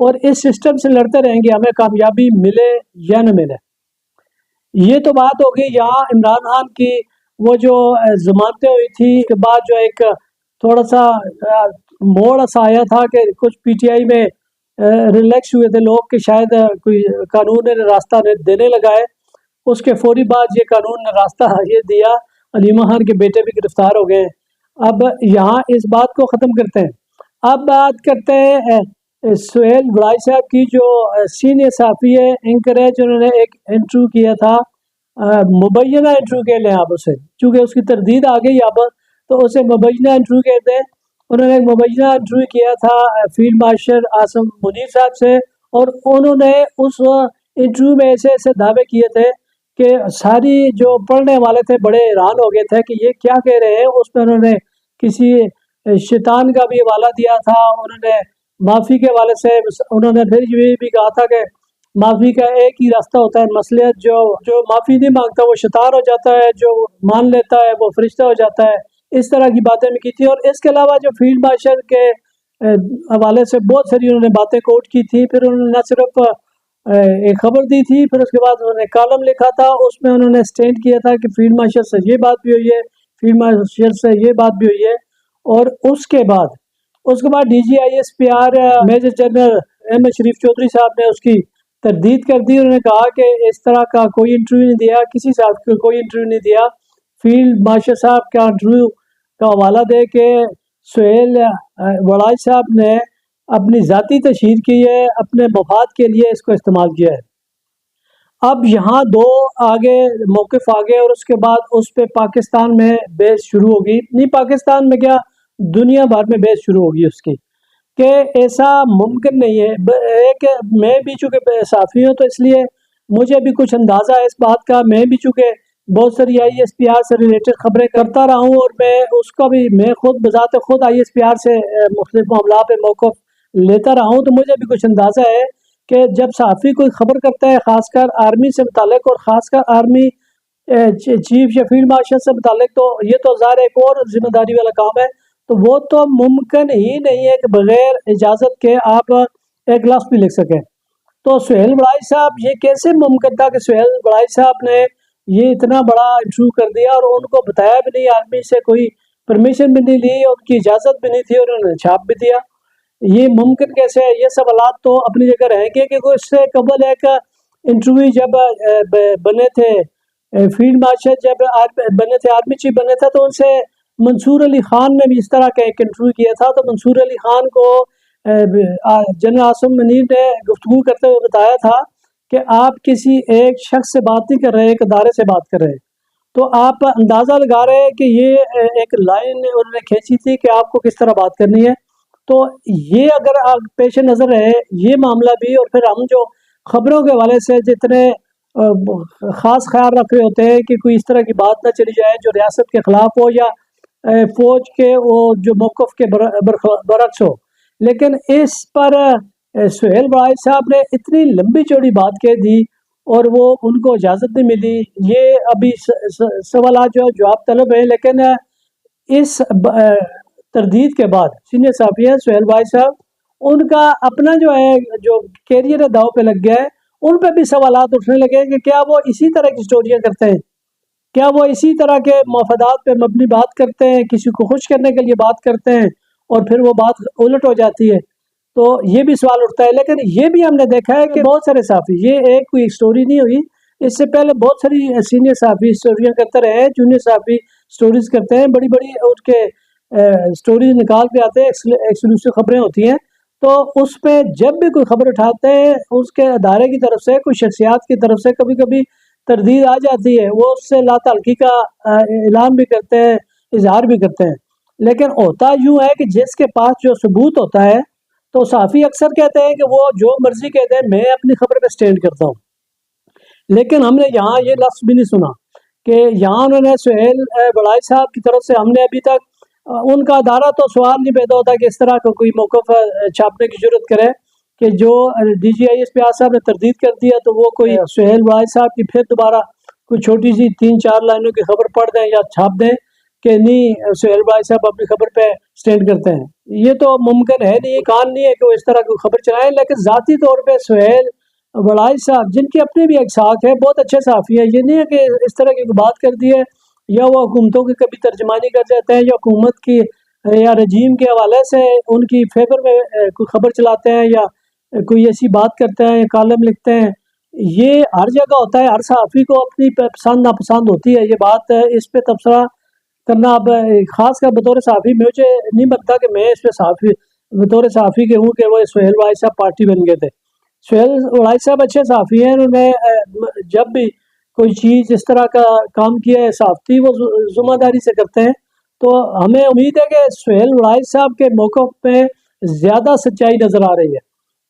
اور اس سسٹم سے لڑتے رہیں گے، ہمیں کامیابی ملے یا نہ ملے۔ یہ تو بات ہو گئی یہاں عمران خان کی، وہ جو ضمانتیں ہوئی تھی کے بعد جو ایک تھوڑا سا موڑ ایسا آیا تھا کہ کچھ پی ٹی آئی میں ریلیکس ہوئے تھے لوگ کہ شاید کوئی قانون نے راستہ دینے لگا ہے۔ اس کے فوری بعد یہ قانون نے راستہ یہ دیا، علیمہ خان کے بیٹے بھی گرفتار ہو گئے۔ اب یہاں اس بات کو ختم کرتے ہیں، اب بات کرتے ہیں سہیل بڑائی صاحب کی، جو سینئر صحافی ہے، اینکر ہے، جنہوں نے ایک انٹرویو کیا تھا، مبینہ انٹرویو کہہ لیں آپ اسے، چونکہ اس کی تردید آ گئی اب تو اسے مبینہ انٹرویو کہتے ہیں۔ انہوں نے ایک مبینہ انٹرویو کیا تھا فیلڈ مارشل عاصم منیر صاحب سے، اور انہوں نے اس انٹرویو میں ایسے ایسے دعوے کیے تھے کہ ساری جو پڑھنے والے تھے بڑے حیران ہو گئے تھے کہ یہ کیا کہہ رہے ہیں۔ اس میں انہوں نے کسی شیطان کا بھی حوالہ دیا تھا، انہوں نے معافی کے حوالے سے انہوں نے پھر یہ بھی کہا تھا کہ معافی کا ایک ہی راستہ ہوتا ہے، مصلحت، جو معافی نہیں مانگتا وہ شیطان ہو جاتا ہے، جو مان لیتا ہے وہ فرشتہ ہو جاتا ہے۔ اس طرح کی باتیں بھی کی تھی، اور اس کے علاوہ جو فیلڈ مارشل کے حوالے سے بہت ساری انہوں نے باتیں کوٹ کی تھی۔ پھر انہوں نے نہ صرف ایک خبر دی تھی، پھر اس کے بعد انہوں نے کالم لکھا تھا، اس میں انہوں نے سٹینڈ کیا تھا کہ فیلڈ مارشل سے یہ بات بھی ہوئی ہے، فیلڈ مارشل سے یہ بات بھی ہوئی ہے۔ اور اس کے بعد D G I S P R major general Ahmad Sharif Chaudhry صاحب نے اس کی تردید کر دی۔ انہوں نے کہا کہ اس طرح کا کوئی انٹرویو نہیں دیا، کسی صاحب کو کوئی انٹرویو نہیں دیا۔ فیلڈ مارشل صاحب کا انٹرویو کا حوالہ دے کے سہیل وڑائی صاحب نے اپنی ذاتی تشہیر کی ہے، اپنے مفاد کے لیے اس کو استعمال کیا ہے۔ اب یہاں دو آگے موقف آگے، اور اس کے بعد اس پہ پاکستان میں بحث شروع ہوگی، نہیں پاکستان میں کیا دنیا بھر میں بحث شروع ہوگی اس کی، کہ ایسا ممکن نہیں ہے کہ میں بھی چونکہ صحافی ہوں تو اس لیے مجھے بھی کچھ اندازہ ہے اس بات کا، میں بھی چونکہ بہت ساری آئی ایس پی آر سے ریلیٹڈ خبریں کرتا رہا ہوں، اور میں اس کا بھی میں خود بذات خود آئی ایس پی آر سے مختلف معاملات پہ موقف لیتا رہا ہوں، تو مجھے بھی کچھ اندازہ ہے کہ جب صحافی کوئی خبر کرتا ہے خاص کر آرمی سے متعلق، اور خاص کر آرمی چیف یا فیلڈ مارشل سے متعلق، تو یہ تو ظاہر ایک اور ذمہ داری والا کام ہے، تو وہ تو ممکن ہی نہیں ہے کہ بغیر اجازت کے آپ ایک لفظ بھی لکھ سکیں۔ تو سہیل بڑائی صاحب، یہ کیسے ممکن تھا کہ سہیل بڑائی صاحب نے یہ اتنا بڑا انٹرویو کر دیا اور ان کو بتایا بھی نہیں، آرمی سے کوئی پرمیشن بھی نہیں لی، ان کی اجازت بھی نہیں تھی، اور انہوں نے چھاپ بھی دیا؟ یہ ممکن کیسے ہے؟ یہ سوالات تو اپنی جگہ رہیں گے کہ اس سے قبل ایک انٹرویو جب بنے تھے فیلڈ مارشل، جب بنے تھے آرمی چیف بنے تھے، تو ان سے منصور علی خان نے بھی اس طرح کا ایک انٹرویو کیا تھا، تو منصور علی خان کو جنرل عاصم منیر نے گفتگو کرتے ہوئے بتایا تھا کہ آپ کسی ایک شخص سے بات نہیں کر رہے، ایک ادارے سے بات کر رہے ہیں، تو آپ اندازہ لگا رہے ہیں کہ یہ ایک لائن انہوں نے کھینچی تھی کہ آپ کو کس طرح بات کرنی ہے۔ تو یہ اگر آپ پیش نظر رہے یہ معاملہ بھی، اور پھر ہم جو خبروں کے حوالے سے جتنے خاص خیال رکھ رہے ہوتے ہیں کہ کوئی اس طرح کی بات نہ چلی جائے جو ریاست کے خلاف ہو یا فوج کے وہ جو موقف کے برعکس ہو، لیکن اس پر سہیل بڑائی صاحب نے اتنی لمبی چوڑی بات کہہ دی اور وہ ان کو اجازت نہیں ملی۔ یہ ابھی سوالات جو جواب طلب ہیں، لیکن اس تردید کے بعد سینئر صحافی ہیں سہیل بڑائی صاحب، ان کا اپنا جو ہے جو کیریئر داؤ پہ لگ گیا ہے، ان پہ بھی سوالات اٹھنے لگے کہ کیا وہ اسی طرح کی سٹوریاں کرتے ہیں، کیا وہ اسی طرح کے مفادات پہ مبنی بات کرتے ہیں، کسی کو خوش کرنے کے لیے بات کرتے ہیں اور پھر وہ بات الٹ ہو جاتی ہے۔ تو یہ بھی سوال اٹھتا ہے، لیکن یہ بھی ہم نے دیکھا ہے کہ بہت سارے صحافی، یہ ایک کوئی سٹوری نہیں ہوئی، اس سے پہلے بہت ساری سینئر صحافی سٹوریاں کرتے رہے ہیں، جونیئر صحافی سٹوریز کرتے ہیں، بڑی بڑی ان کے سٹوریز نکال کے آتے ہیں، ایکسکلوسیو خبریں ہوتی ہیں، تو اس پہ جب بھی کوئی خبر اٹھاتے ہیں اس کے ادارے کی طرف سے، کوئی شخصیات کی طرف سے کبھی کبھی تردید آ جاتی ہے، وہ اس سے لا تعلقی کا اعلان بھی کرتے ہیں، اظہار بھی کرتے ہیں، لیکن ہوتا یوں ہے کہ جس کے پاس جو ثبوت ہوتا ہے تو صحافی اکثر کہتے ہیں کہ وہ جو مرضی کہتے ہیں، میں اپنی خبر پہ سٹینڈ کرتا ہوں۔ لیکن ہم نے یہاں یہ لفظ بھی نہیں سنا کہ یہاں انہوں نے سہیل بڑائی صاحب کی طرف سے، ہم نے ابھی تک ان کا ادارہ تو سوال نہیں پیدا ہوتا کہ اس طرح کا کوئی موقف چھاپنے کی ضرورت کرے کہ جو D G I S P R صاحب نے تردید کر دیا تو وہ کوئی سہیل بڑائی صاحب کی پھر دوبارہ کوئی چھوٹی سی 3-4 لائنوں کی خبر پڑھ دیں یا چھاپ دیں کہ نہیں سہیل بڑائی صاحب اپنی خبر پہ سٹینڈ کرتے ہیں۔ یہ تو ممکن ہے نہیں، کان نہیں ہے کہ وہ اس طرح کی خبر چلائیں، لیکن ذاتی طور پہ سہیل وڑائی صاحب جن کی اپنی بھی ایک ساکھ ہے، بہت اچھے صحافی ہیں، یہ نہیں ہے کہ اس طرح کی بات کر دی ہے یا وہ حکومتوں کی کبھی ترجمانی کر جاتے ہیں یا حکومت کی یا رجیم کے حوالے سے ان کی فیور میں کوئی خبر چلاتے ہیں یا کوئی ایسی بات کرتے ہیں یا کالم لکھتے ہیں۔ یہ ہر جگہ ہوتا ہے، ہر صحافی کو اپنی پسند ناپسند ہوتی ہے، یہ بات اس پہ تبصرہ کرنا اب خاص کر بطور صحافی مجھے نہیں لگتا کہ میں اس پہ صحافی بطور صحافی کے ہوں کہ وہ سہیل وڑائی صاحب پارٹی بن گئے تھے۔ سہیل وڑائی صاحب اچھے صحافی ہیں، انہوں نے جب بھی کوئی چیز اس طرح کا کام کیا ہے صحافتی وہ ذمہ داری سے کرتے ہیں، تو ہمیں امید ہے کہ سہیل وڑائی صاحب کے موقف پہ زیادہ سچائی نظر آ رہی ہے،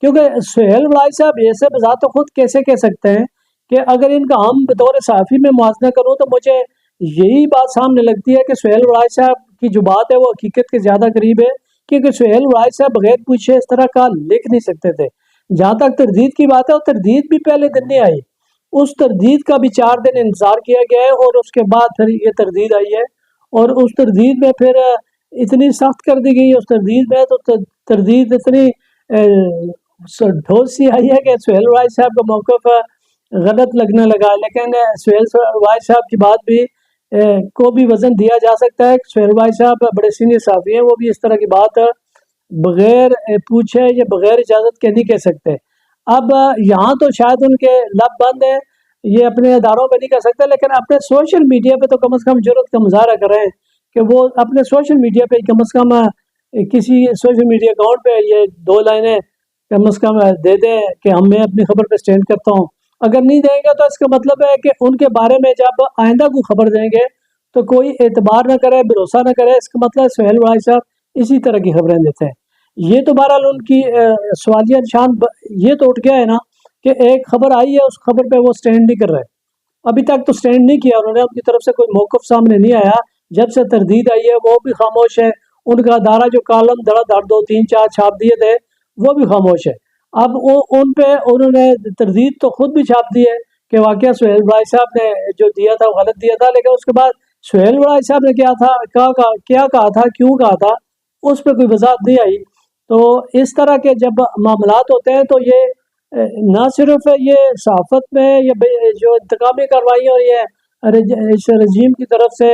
کیونکہ سہیل وڑائی صاحب ایسے بذات خود کیسے کہہ سکتے ہیں کہ اگر ان کا ہم بطور صحافی میں موازنہ کروں تو مجھے یہی بات سامنے لگتی ہے کہ سہیل وڑائی صاحب کی جو بات ہے وہ حقیقت کے زیادہ قریب ہے، کیونکہ سہیل وڑائی صاحب بغیر پوچھے اس طرح کا لکھ نہیں سکتے تھے۔ جہاں تک تردید کی بات ہے، وہ تردید بھی پہلے دن نہیں آئی، اس تردید کا بھی 4 دن انتظار کیا گیا ہے اور اس کے بعد پھر یہ تردید آئی ہے، اور اس تردید میں پھر اتنی سخت کر دی گئی اس تردید میں، تو تردید اتنی ڈھوس سی آئی ہے کہ سہیل وڑائی صاحب کا موقف غلط لگنے لگا، لیکن سہیل وڑائی صاحب کی بات بھی کو بھی وزن دیا جا سکتا ہے۔ سہیل وڑائی صاحب بڑے سینئر صحافی ہیں، وہ بھی اس طرح کی بات بغیر پوچھے یا بغیر اجازت کے نہیں کہہ سکتے۔ اب یہاں تو شاید ان کے لب بند ہیں، یہ اپنے اداروں پہ نہیں کہہ سکتے، لیکن اپنے سوشل میڈیا پہ تو کم از کم جرأت کا مظاہرہ کریں کہ وہ اپنے سوشل میڈیا پہ کم از کم کسی سوشل میڈیا اکاؤنٹ پہ یہ 2 لائنیں کم از کم دے دیں کہ میں اپنی خبر پہ سٹینڈ کرتا ہوں۔ اگر نہیں دیں گے تو اس کا مطلب ہے کہ ان کے بارے میں جب آئندہ کو خبر دیں گے تو کوئی اعتبار نہ کرے، بھروسہ نہ کرے، اس کا مطلب سہیل وڑائی صاحب اسی طرح کی خبریں دیتے ہیں۔ یہ تو بہرحال ان کی سوالیہ نشان یہ تو اٹھ گیا ہے نا کہ ایک خبر آئی ہے، اس خبر پہ وہ سٹینڈ نہیں کر رہے، ابھی تک تو سٹینڈ نہیں کیا انہوں نے، ان کی طرف سے کوئی موقف سامنے نہیں آیا۔ جب سے تردید آئی ہے وہ بھی خاموش ہے، ان کا ادارہ جو کالم دھڑا دھڑ 2 3 4 چھاپ دیے تھے وہ بھی خاموش ہے۔ اب وہ ان پہ انہوں نے تردید تو خود بھی چھاپ دی ہے کہ واقعہ سہیل وڑائی صاحب نے جو دیا تھا وہ غلط دیا تھا، لیکن اس کے بعد سہیل وڑائی صاحب نے کیا کہا تھا، کیوں کہا تھا، اس پہ کوئی وضاحت نہیں آئی۔ تو اس طرح کے جب معاملات ہوتے ہیں تو یہ نہ صرف یہ صحافت میں جو انتقامی کارروائیاں ہو رہی ہے اس رجیم کی طرف سے،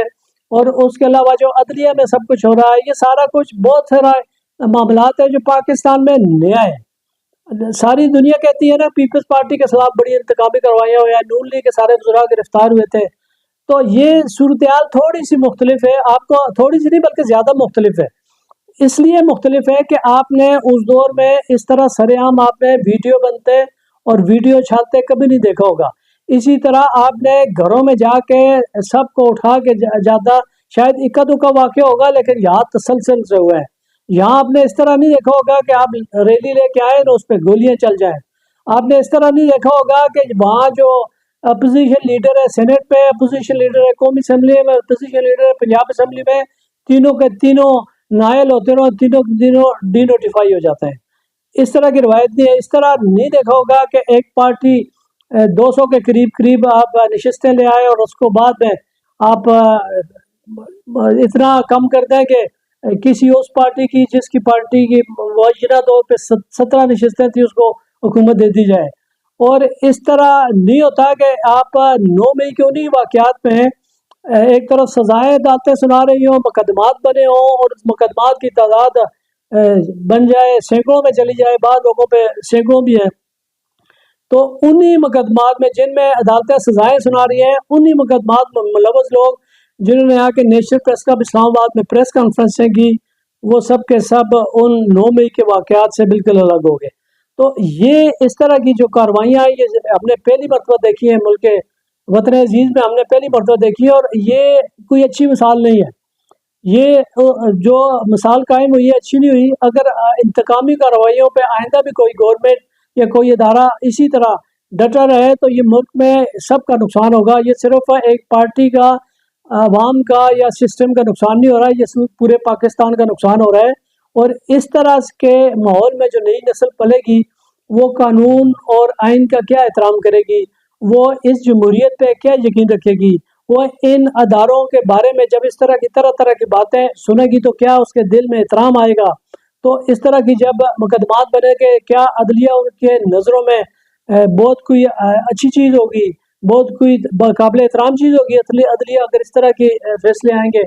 اور اس کے علاوہ جو عدلیہ میں سب کچھ ہو رہا ہے، یہ سارا کچھ بہت سارا معاملات ہیں جو پاکستان میں نیا ہے۔ ساری دنیا کہتی ہے نا پیپلز پارٹی کے خلاف بڑی انتقامی کارروائیاں ہوئی ہیں، نون لیگ کے سارے وزراء گرفتار ہوئے تھے، تو یہ صورتحال تھوڑی سی مختلف ہے، آپ کو تھوڑی سی نہیں بلکہ زیادہ مختلف ہے۔ اس لیے مختلف ہے کہ آپ نے اس دور میں اس طرح سر عام آپ نے ویڈیو بنتے اور ویڈیو چھاپتے کبھی نہیں دیکھا ہوگا۔ اسی طرح آپ نے گھروں میں جا کے سب کو اٹھا کے جاتا، شاید اکا دکا واقع ہوگا لیکن یہاں تسلسل سے ہوا ہے۔ یہاں آپ نے اس طرح نہیں دیکھا ہوگا کہ آپ ریلی لے کے آئے اور اس پہ گولیاں چل جائیں۔ آپ نے اس طرح نہیں دیکھا ہوگا کہ وہاں جو اپوزیشن لیڈر ہے سینٹ پہ، اپوزیشن لیڈر ہے قومی اسمبلی میں، اپوزیشن لیڈر ہے پنجاب اسمبلی میں، تینوں کے تینوں نائل ہوتے ہیں اور تینوں ڈی نوٹیفائی ہو جاتے ہیں۔ اس طرح کی روایت نہیں ہے۔ اس طرح نہیں دیکھا ہوگا کہ ایک پارٹی 200 کے قریب آپ نشستیں لے آئے اور اس کو بعد میں آپ اتنا کم کر دیں کہ کسی اس پارٹی کی جس کی پارٹی کی معینہ طور پہ 17 نشستیں تھیں اس کو حکومت دے دی جائے۔ اور اس طرح نہیں ہوتا کہ آپ 9 مئی کے انہی واقعات میں ایک طرف سزائیں عدالتیں سنا رہی ہوں، مقدمات بنے ہوں اور مقدمات کی تعداد بن جائے، سینکڑوں میں چلی جائے، بعض لوگوں پہ سینکڑوں بھی ہیں، تو انہی مقدمات میں جن میں عدالتیں سزائیں سنا رہی ہیں، انہی مقدمات میں ملوث لوگ جنہوں نے آ کے نیشنل پریس کلب اسلام آباد میں پریس کانفرنسیں کی، وہ سب کے سب ان 9 مئی کے واقعات سے بالکل الگ ہو گئے۔ تو یہ اس طرح کی جو کارروائیاں ہیں یہ ہم نے پہلی مرتبہ دیکھی ہیں، ملک وطن عزیز میں ہم نے پہلی مرتبہ دیکھی ہے، اور یہ کوئی اچھی مثال نہیں ہے۔ یہ جو مثال قائم ہوئی ہے اچھی نہیں ہوئی۔ اگر انتقامی کارروائیوں پہ آئندہ بھی کوئی گورنمنٹ یا کوئی ادارہ اسی طرح ڈٹا رہے تو یہ ملک میں سب کا نقصان ہوگا۔ یہ صرف ایک پارٹی کا، عوام کا یا سسٹم کا نقصان نہیں ہو رہا ہے، یہ پورے پاکستان کا نقصان ہو رہا ہے۔ اور اس طرح کے ماحول میں جو نئی نسل پلے گی وہ قانون اور آئین کا کیا احترام کرے گی، وہ اس جمہوریت پہ کیا یقین رکھے گی، وہ ان اداروں کے بارے میں جب اس طرح کی باتیں سنے گی تو کیا اس کے دل میں احترام آئے گا، تو اس طرح کی جب مقدمات بنے کہ کیا عدلیہ ان کے نظروں میں بہت کوئی اچھی چیز ہوگی، بہت کوئی قابل احترام چیز ہوگی عدلیہ اگر اس طرح کے فیصلے آئیں گے،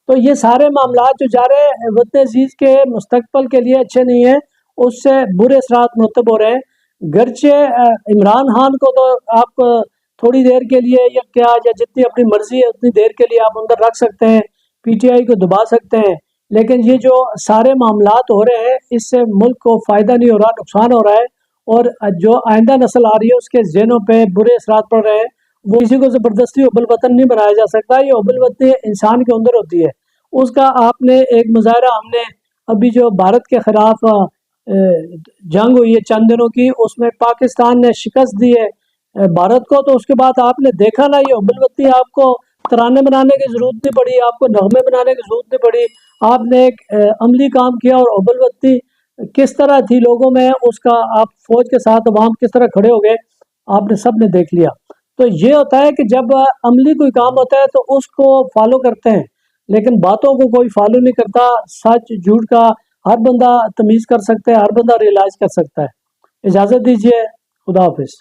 تو یہ سارے معاملات جو جا رہے ہیں وطن عزیز کے مستقبل کے لیے اچھے نہیں ہیں، اس سے برے اثرات مرتب ہو رہے ہیں۔ گرچہ عمران خان کو تو آپ تھوڑی دیر کے لیے یا جتنی اپنی مرضی ہے اتنی دیر کے لیے آپ اندر رکھ سکتے ہیں، پی ٹی آئی کو دبا سکتے ہیں، لیکن یہ جو سارے معاملات ہو رہے ہیں اس سے ملک کو فائدہ نہیں ہو رہا، نقصان ہو رہا ہے، اور جو آئندہ نسل آ رہی ہے اس کے ذہنوں پہ برے اثرات پڑ رہے ہیں۔ وہ کسی کو زبردستی حب الوطن نہیں بنایا جا سکتا، یہ حب الوطنی انسان کے اندر ہوتی ہے۔ اس کا آپ نے ایک مظاہرہ ہم نے ابھی جو بھارت کے خلاف جنگ ہوئی ہے چند دنوں کی، اس میں پاکستان نے شکست دی ہے بھارت کو، تو اس کے بعد آپ نے دیکھا نا یہ حب الوطنی آپ کو ترانے بنانے کی ضرورت نہیں پڑی، آپ کو نغمے بنانے کی ضرورت نہیں پڑی، آپ نے ایک عملی کام کیا، اور حب الوطنی کس طرح تھی لوگوں میں، اس کا آپ فوج کے ساتھ عوام کس طرح کھڑے ہو گئے آپ نے سب نے دیکھ لیا۔ تو یہ ہوتا ہے کہ جب عملی کوئی کام ہوتا ہے تو اس کو فالو کرتے ہیں، لیکن باتوں کو کوئی فالو نہیں کرتا، سچ جھوٹ کا ہر بندہ تمیز کر سکتا ہے، ہر بندہ ریئلائز کر سکتا ہے۔ اجازت دیجیے، خدا حافظ۔